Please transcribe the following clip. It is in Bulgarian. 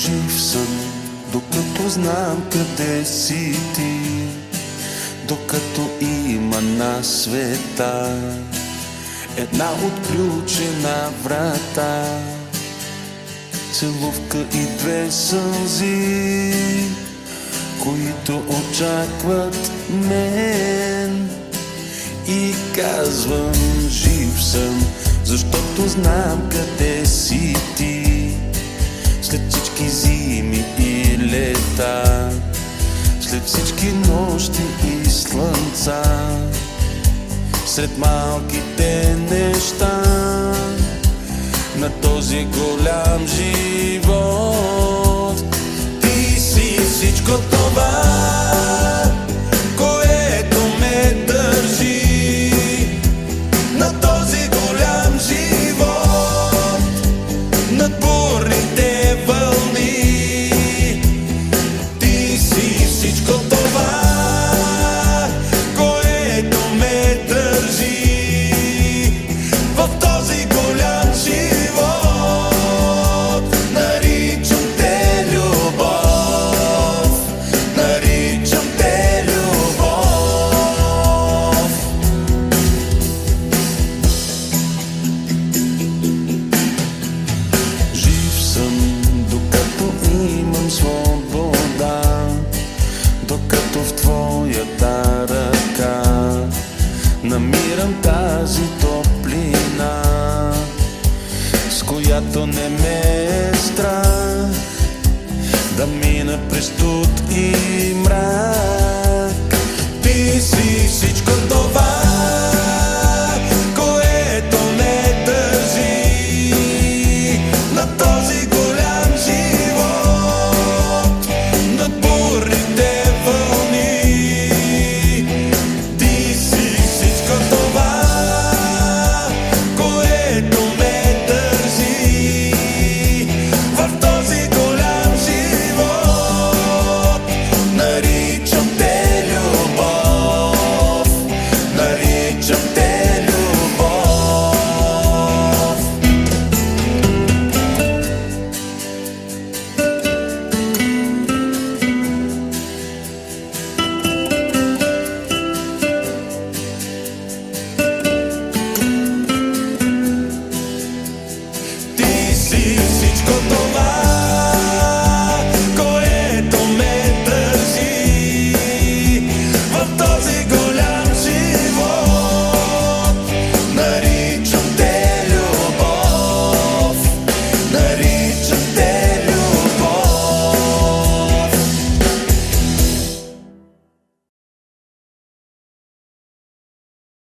Жив съм, докато знам къде си ти, докато има на света една отключена врата, целувка и две сълзи, които очакват мен. И казвам, жив съм, защото знам къде си ти. След всички зими и лета, след всички нощи и слънца, сред малките неща на този голям живот, ти си всичко това, което ме държи на този голям живот, над бурните вълни. Ти си всичко това, което ме държи в този голям живот. Наричам те любов, наричам те любов. Жив съм, докато имам свобода, докато в твоята ръка намирам тази топлина, с която не ме е страх да мина през студ и мрак. Ти си всичко това,